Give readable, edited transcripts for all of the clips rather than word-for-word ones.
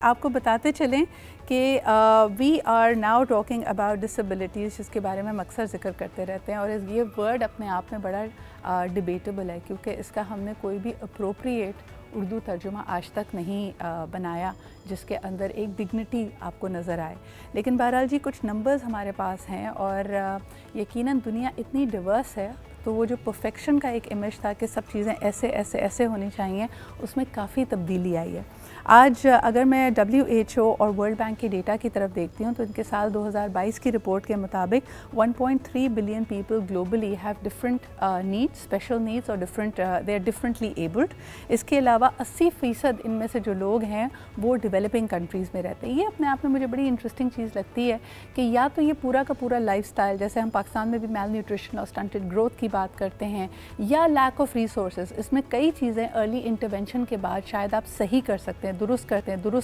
آپ کو بتاتے چلیں کہ we are now talking about disabilities, جس کے بارے میں ہم اکثر ذکر کرتے رہتے ہیں، اور یہ ورڈ اپنے آپ میں بڑا ڈیبیٹیبل ہے، کیونکہ اس کا ہم نے کوئی بھی اپروپریٹ اردو ترجمہ آج تک نہیں بنایا جس کے اندر ایک ڈگنیٹی آپ کو نظر آئے. لیکن بہرحال جی کچھ نمبرز ہمارے پاس ہیں، اور یقیناً دنیا اتنی ڈیورس ہے، تو وہ جو پرفیکشن کا ایک امیج تھا کہ سب چیزیں ایسے ایسے ایسے ہونی چاہیے، اس میں کافی تبدیلی آئی ہے. آج اگر میں WHO اور ورلڈ بینک کے ڈیٹا کی طرف دیکھتی ہوں تو ان کے سال 2022 کی رپورٹ کے مطابق 1.3 billion people globally have different needs, special needs, اور دے آر ڈفرنٹلی ایبلڈ. اس کے علاوہ 80% ان میں سے جو لوگ ہیں وہ ڈیولپنگ کنٹریز میں رہتے ہیں. یہ اپنے آپ میں مجھے بڑی انٹرسٹنگ چیز لگتی ہے کہ یا تو یہ پورا کا پورا لائف سٹائل، جیسے ہم پاکستان میں بھی میل نیوٹریشن اور اسٹنٹڈ گروتھ کی بات کرتے ہیں، یا لیک آف ریسورسز، اس میں کئی چیزیں ارلی انٹرونشن کے بعد شاید آپ صحیح کر سکتے ہیں، درست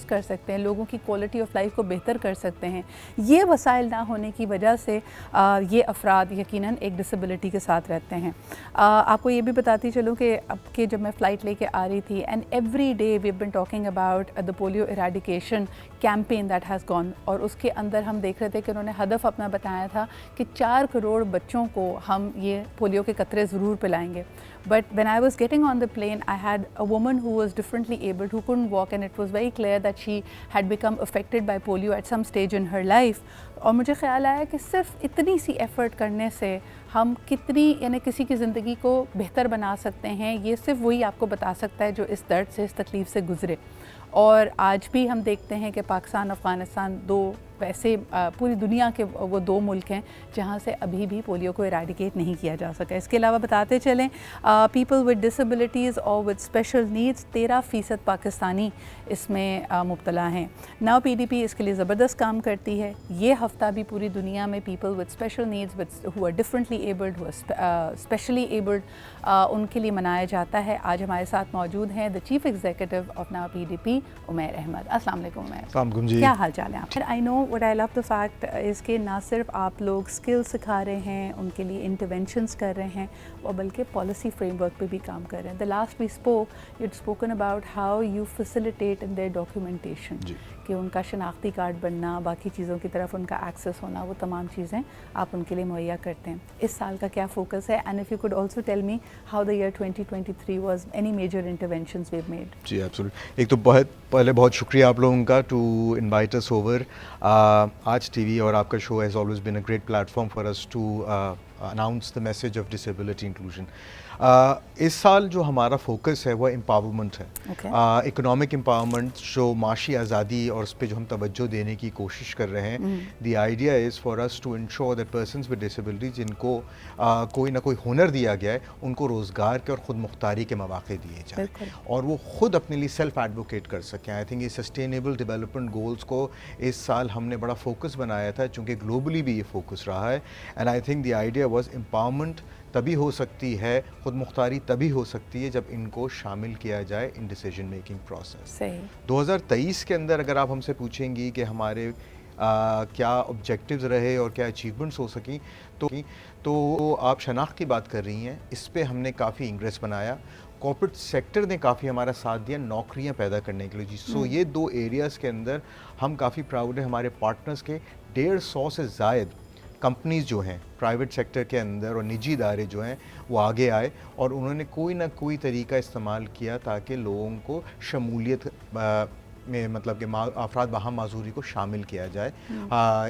کر سکتے ہیں، لوگوں کی کوالٹی آف لائف کو بہتر کر سکتے ہیں. یہ وسائل نہ ہونے کی وجہ سے یہ افراد یقیناً ایک ڈسیبلٹی کے ساتھ رہتے ہیں. آپ کو یہ بھی بتاتی چلوں کہ اب کہ جب میں فلائٹ لے کے آ رہی تھی، and every day we been talking about the polio eradication campaign that has gone, اور اس کے اندر ہم دیکھ رہے تھے کہ انہوں نے ہدف اپنا بتایا تھا کہ 4 کروڑ بچوں کو ہم یہ پولیو کے قطرے ضرور پلائیں گے. But when I was getting on the plane, I had a woman who was differently abled, who couldn't walk, and it was very clear that she had become affected by polio at some stage in her life. اور مجھے خیال آیا کہ صرف اتنی سی effort کرنے سے ہم کتنی یعنی کسی کی زندگی کو بہتر بنا سکتے ہیں. یہ صرف وہی آپ کو بتا سکتا ہے جو اس درد سے، اس تکلیف سے گزرے. اور آج بھی ہم دیکھتے ہیں کہ پاکستان، افغانستان دو ویسے پوری دنیا کے وہ 2 ملک ہیں جہاں سے ابھی بھی پولیو کو ایریڈیکیٹ نہیں کیا جا سکا. اس کے علاوہ بتاتے چلیں پیپل ود ڈسیبلٹیز اور ود اسپیشل نیڈس 13% پاکستانی اس میں مبتلا ہیں. ناؤ PDP اس کے لیے زبردست کام کرتی ہے. یہ ہفتہ بھی پوری دنیا میں people with special needs who are differently abled, who are specially abled, ان کے لیے منایا جاتا ہے. آج ہمارے ساتھ موجود ہیں the chief executive of now PDP، Umair Ahmed. السلام علیکم عمیر. السلام علیکم جی. کیا حال چال ہے آپ؟ آئی know what I love the fact اس کہ نہ صرف آپ لوگ اسکل سکھا رہے ہیں، ان کے لیے انٹرونشنس کر رہے ہیں، اور بلکہ پالیسی فریم ورک پہ بھی کام کر رہے ہیں. The last we spoke you had spoken about how you facilitate in their documentation, کہ ان کا شناختی کارڈ بننا، باقی چیزوں کی طرف ان کا ایکسیس ہونا، وہ تمام چیزیں آپ ان کے لیے مہیا کرتے ہیں. اس سال کا کیا فوکس ہے؟ And if you could also tell me how the year 2023 was, any major interventions we have made. جی ایبسولوٹ. ایک تو بہت شکریہ آپ لوگوں کا ٹو انوائٹ اس اوور. آج ٹی وی اور آپ کا show has always been a great platform for us to announce the message of disability inclusion. اس سال جو ہمارا فوکس ہے وہ امپاورمنٹ ہے، اکنامک امپاورمنٹ، جو معاشی آزادی، اور اس پہ جو ہم توجہ دینے کی کوشش کر رہے ہیں. The idea is for us to ensure that persons with disability جن کو کوئی نہ کوئی ہنر دیا گیا ہے، ان کو روزگار کے اور خود مختاری کے مواقع دیے جائیں، اور وہ خود اپنے لیے سیلف ایڈوکیٹ کر سکیں. آئی تھنک یہ سسٹینیبل ڈیولپمنٹ گولز کو اس سال ہم نے بڑا فوکس بنایا تھا، چونکہ گلوبلی بھی یہ فوکس رہا ہے. And I think the idea was empowerment تبھی ہو سکتی ہے، خود مختاری تبھی ہو سکتی ہے جب ان کو شامل کیا جائے ان ڈیسیجن میکنگ پروسیس. 2023 کے اندر اگر آپ ہم سے پوچھیں گی کہ ہمارے کیا آبجیکٹیوز رہے اور کیا اچیومنٹس ہو سکیں، تو آپ شناخت کی بات کر رہی ہیں، اس پہ ہم نے کافی انگریس بنایا. کارپوریٹ سیکٹر نے کافی ہمارا ساتھ دیا نوکریاں پیدا کرنے کے لیے. جی سو یہ 2 ایریاز کے اندر ہم کافی پراؤڈ ہیں. ہمارے پارٹنرز کے 150 سے زائد کمپنیز جو ہیں پرائیویٹ سیکٹر کے اندر اور نجی ادارے جو ہیں وہ آگے آئے، اور انہوں نے کوئی نہ کوئی طریقہ استعمال کیا تاکہ لوگوں کو شمولیت میں، مطلب کہ افراد باہم معذوری کو شامل کیا جائے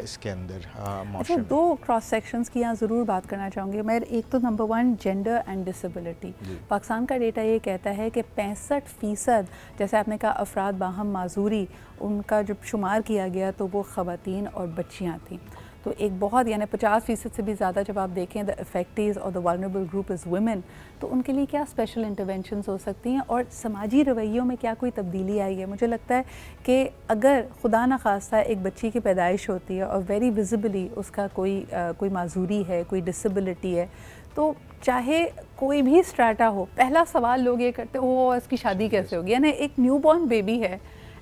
اس کے اندر. اچھا، 2 کراس سیکشنز کی یہاں ضرور بات کرنا چاہوں گی میں. ایک تو number 1 gender and disability. Pakistan کا ڈیٹا یہ کہتا ہے کہ 65%، جیسے آپ نے کہا افراد باہم معذوری، ان کا جب شمار کیا گیا تو وہ خواتین اور بچیاں تھیں. تو ایک بہت یعنی 50% سے بھی زیادہ جب آپ دیکھیں دا افیکٹیز اور دا والنریبل گروپ از ویمن، تو ان کے لیے کیا اسپیشل انٹرونشنز ہو سکتی ہیں، اور سماجی رویوں میں کیا کوئی تبدیلی آئی ہے؟ مجھے لگتا ہے کہ اگر خدا نخواستہ ایک بچی کی پیدائش ہوتی ہے اور ویری ویزیبلی اس کا کوئی معذوری ہے، کوئی ڈسیبلٹی ہے، تو چاہے کوئی بھی اسٹریٹا ہو، پہلا سوال لوگ یہ کرتے ہیں وہ اس کی شادی کیسے ہوگی. یعنی ایک نیو بورن بیبی ہے،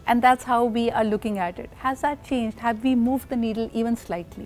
and that's how we are looking at it. Has that changed? Have we moved the needle even slightly?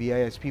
BISP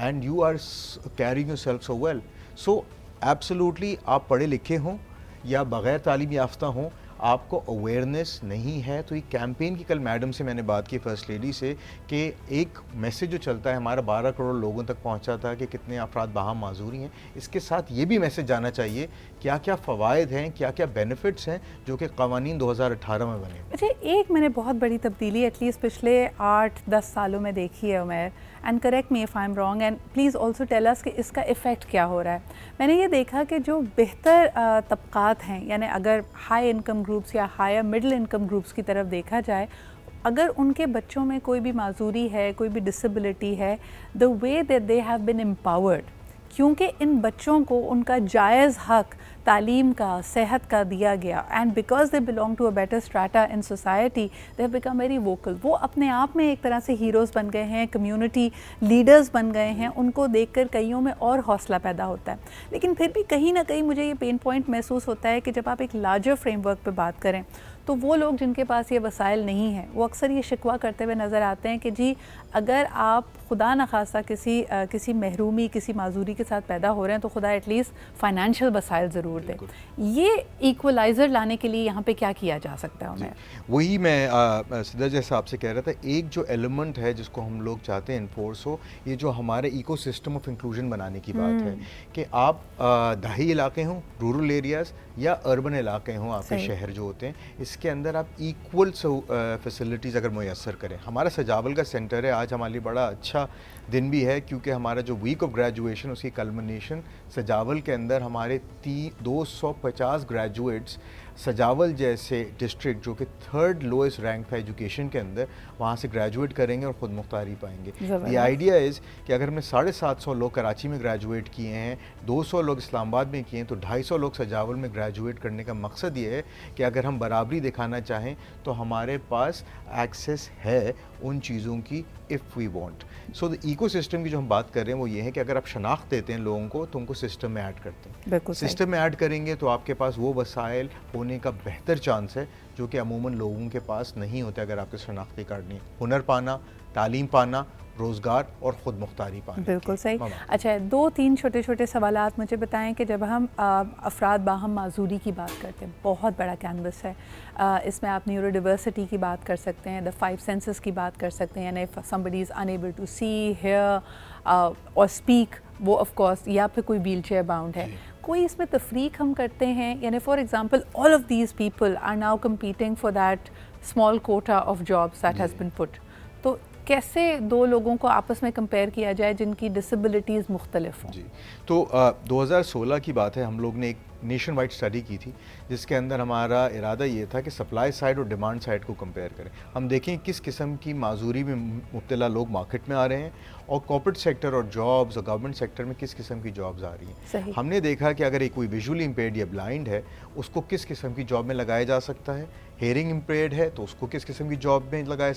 and you are carrying yourself so well. So absolutely آپ پڑھے لکھے ہوں یا بغیر تعلیم یافتہ ہوں, آپ کو اویئرنیس نہیں ہے. تو یہ کیمپین کی کل میڈم سے میں نے بات کی, فرسٹ لیڈی سے, کہ ایک میسیج جو چلتا ہے ہمارا 12 کروڑ لوگوں تک پہنچا تھا کہ کتنے افراد باہم معذوری ہیں, اس کے ساتھ یہ بھی میسیج جانا چاہیے کیا کیا فوائد ہیں, کیا کیا بینیفٹس ہیں جو کہ قوانین 2018 میں بنے. مجھے ایک میں نے بہت بڑی تبدیلی ایٹ لیسٹ پچھلے 8-10 سالوں میں دیکھی ہے Umair, and correct me if I am wrong and please also tell us کہ اس کا افیکٹ کیا ہو رہا ہے. میں نے یہ دیکھا کہ جو بہتر طبقات ہیں, یعنی اگر ہائی انکم گروپس یا ہائر مڈل انکم گروپس کی طرف دیکھا جائے, اگر ان کے بچوں میں کوئی بھی معذوری ہے, کوئی بھی ڈسیبلٹی ہے, the way that they have been empowered, کیونکہ ان بچوں کو ان کا جائز حق تعلیم کا, صحت کا دیا گیا, and because they belong to a better strata in society they have become very vocal. وہ اپنے آپ میں ایک طرح سے ہیروز بن گئے ہیں, کمیونٹی لیڈرز بن گئے ہیں. ان کو دیکھ کر کئیوں میں اور حوصلہ پیدا ہوتا ہے. لیکن پھر بھی کہیں نہ کہیں مجھے یہ پین پوائنٹ محسوس ہوتا ہے کہ جب آپ ایک لارجر فریم ورک پہ بات کریں تو وہ لوگ جن کے پاس یہ وسائل نہیں ہیں وہ اکثر یہ شکوہ کرتے ہوئے نظر آتے ہیں کہ جی اگر آپ خدا نخواستہ کسی محرومی, کسی معذوری کے ساتھ پیدا ہو رہے ہیں تو خدا ایٹ لیسٹ فائنینشیل وسائل ضرور دے. یہ ایکولائزر لانے کے لیے یہاں پہ کیا کیا جا سکتا ہے عمیر؟ وہی میں سدھا جیسا آپ سے کہہ رہا تھا, ایک جو ایلیمنٹ ہے جس کو ہم لوگ چاہتے ہیں انفورس ہو, یہ جو ہمارے ایکو سسٹم آف انکلوژن بنانے کی بات ہے کہ آپ دیہی علاقے ہوں, رورل ایریاز, یا اربن علاقے ہوں, آپ کے شہر جو ہوتے ہیں, اس کے اندر آپ ایکول فیسلٹیز اگر میسر کریں. ہمارا سجاول کا سینٹر ہے, آج ہمارے لیے بڑا اچھا دن بھی ہے کیونکہ ہمارا جو ویک آف گریجویشن اس کی کلمنیشن سجاول کے اندر ہمارے 250 گریجویٹس سجاول جیسے ڈسٹرکٹ جو کہ 3rd لوئسٹ رینک تھا ایجوکیشن کے اندر, وہاں سے گریجویٹ کریں گے اور خود مختاری پائیں گے. دی آئیڈیا از کہ اگر ہم نے 750 لوگ کراچی میں گریجویٹ کیے ہیں, 200 لوگ اسلام آباد میں کیے ہیں, تو 250 لوگ سجاول میں گریجویٹ کرنے کا مقصد یہ ہے کہ اگر ہم برابری دکھانا چاہیں تو ہمارے پاس ایکسیس ہے ان چیزوں کی if we want. So ecosystem کی جو ہم بات کر رہے ہیں وہ یہ ہے کہ اگر آپ شناخت دیتے ہیں لوگوں کو تو ان کو سسٹم میں ایڈ کرتے ہیں. سسٹم میں ایڈ کریں گے تو آپ کے پاس وہ وسائل ہونے کا بہتر چانس ہے جو کہ عموماً لوگوں کے پاس نہیں ہوتے اگر آپ کے شناختی کارڈ نہیں. ہنر پانا, تعلیم پانا, روزگار اور خود مختاری پانا. بالکل صحیح. اچھا 2-3 چھوٹے چھوٹے سوالات مجھے بتائیں کہ جب ہم افراد باہم معذوری کی بات کرتے ہیں, بہت بڑا کینوس ہے, اس میں آپ نیورو ڈیورسٹی کی بات کر سکتے ہیں, دا 5 سینسز کی بات کر سکتے ہیں, یعنی somebody is unable to see, hear اور speak, وہ آف کورس, یا پھر کوئی ویل چیئر باؤنڈ ہے. کوئی اس میں تفریق ہم کرتے ہیں, یعنی for example all of these people are now competing for that small quota of jobs that has been put. تو کیسے دو لوگوں کو آپس میں کمپیئر کیا جائے جن کی ڈسیبلٹیز مختلف ہوں؟ جی تو 2016 کی بات ہے, ہم لوگ نے ایک نیشن وائڈ اسٹڈی کی تھی جس کے اندر ہمارا ارادہ یہ تھا کہ سپلائی سائڈ اور ڈیمانڈ سائڈ کو کمپیئر کریں. ہم دیکھیں کس قسم کی معذوری میں مبتلا لوگ مارکیٹ میں آ رہے ہیں اور کارپوریٹ سیکٹر اور جابز اور گورنمنٹ سیکٹر میں کس قسم کی جابز آ رہی ہیں. ہم نے دیکھا کہ اگر ایک کوئی ویژولی امپیئرڈ یا بلائنڈ ہے اس کو کس قسم کی جاب میں لگایا جا سکتا ہے, ہیئرنگ امپیئرڈ ہے تو اس کو کس قسم کی جاب میں لگایا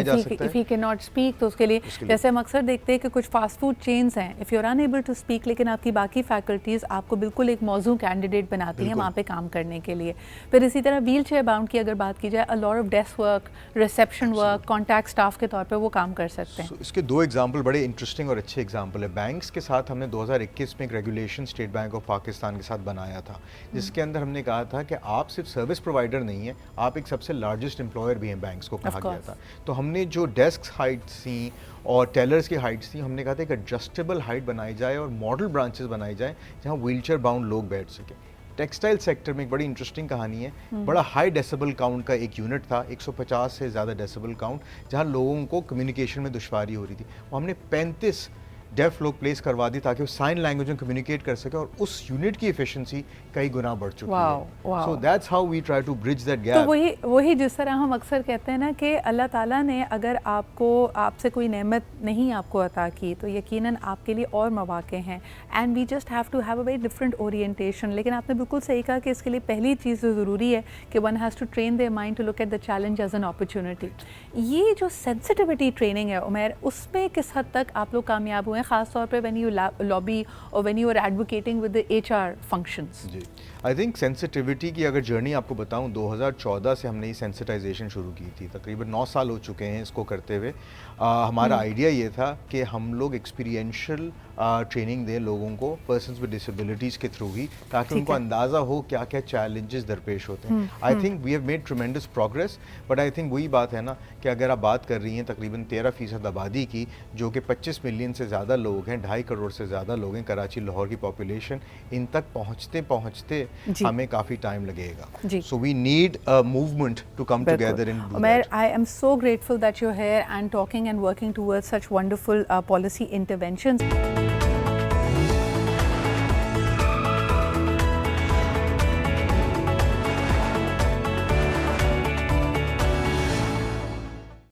جا سکتا ہے. if he cannot speak تو اس کے لیے جیسے ہم اکثر دیکھتے ہیں کہ کچھ فاسٹ فوڈ چینز ہیں, if you're unable to speak لیکن آپ کی باقی فیکلٹیز آپ کو بالکل ایک موزوں کینڈیڈیٹ بناتی ہیں وہاں پہ کام کرنے کے لیے. پھر اسی طرح ویل چیئر باؤنڈ کی اگر بات کی جائے, a lot of desk work, reception work, contact staff کے طور پہ وہ کام کر سکتے ہیں. اس کے 2 ایگزامپل بڑے انٹرسٹنگ اور اچھے ایگزامپل ہے. بینکس کے ساتھ ہم نے 2021 میں ایک regulation state bank of Pakistan کے ساتھ بنایا تھا جس کے اندر ہم نے کہا تھا کہ آپ صرف سروس پرووائڈر نہیں ہیں, آپ ایک سب سے لارجسٹ امپلائر بھی ہیں, بینکس کو کہا گیا تھا. تو ہم نے جو ڈیسک ہائٹس تھیں اور ٹیلرز کی ہائٹس تھیں, ہم نے کہا تھا کہ ایڈجسٹیبل ہائٹ بنائی جائے اور ماڈل برانچز بنائی جائیں جہاں ویل چیئر باؤنڈ لوگ بیٹھ سکیں. ٹیکسٹائل سیکٹر میں ایک بڑی انٹرسٹنگ کہانی ہے, بڑا ہائی ڈیسیبل کاؤنٹ کا ایک یونٹ تھا, 150 سے زیادہ ڈیسیبل کاؤنٹ, جہاں لوگوں کو کمیونیکیشن میں دشواری ہو رہی تھی. وہ ہم نے 35 ڈیف لوگ پلیس کروا دی تاکہ وہ سائن لینگویج میں کمیونیکیٹ کر سکے اور اس یونٹ کی ایفیشنسی کئی گنا بڑھ چکی ہے. So that's how we try to bridge that gap. تو وہی جس طرح ہم اکثر کہتے ہیں نا کہ اللہ تعالیٰ نے اگر آپ سے کوئی نعمت نہیں آپ کو عطا کی تو یقیناً آپ کے لیے اور مواقع ہیں, and we just have to have a very different orientation. لیکن آپ نے بالکل صحیح کہا کہ اس کے لیے پہلی چیز جو ضروری ہے کہ one has to train their mind to look at the challenge as an opportunity. یہ جو سینسٹیوٹی ٹریننگ ہے عمیر, اس میں کس حد تک آپ لوگ کامیاب ہوئے ہیں؟ ہوئے, خاص طور پہ وین یو لابی اور when you are advocating with the HR functions. جی آئی تھنک سینسٹیوٹی کی اگر جرنی آپ کو بتاؤں 2014 سے ہم نے یہ سینسٹائزیشن شروع کی تھی, تقریباً 9 سال ہو چکے ہیں اس کو کرتے ہوئے. ہمارا آئیڈیا یہ تھا کہ ہم لوگ ایکسپیرینشیل ٹریننگ دیں لوگوں کو پرسنز ود ڈسیبلٹیز کے تھرو ہی, تاکہ ان کو اندازہ ہو کیا کیا چیلنجز درپیش ہوتے ہیں. I think we have made tremendous progress, but I think وہی بات ہے نا کہ اگر آپ بات کر رہی ہیں تقریباً 13% آبادی کی, جو کہ 25 ملین سے زیادہ لوگ ہیں, 2.5 کروڑ سے زیادہ لوگ ہیں کراچی لاہور کی پاپولیشن, ان تک پہنچتے ہمیں کافی ٹائم لگے گا. So we need a movement to come together and do that. I am so grateful that you're here and talking and working towards such wonderful policy interventions.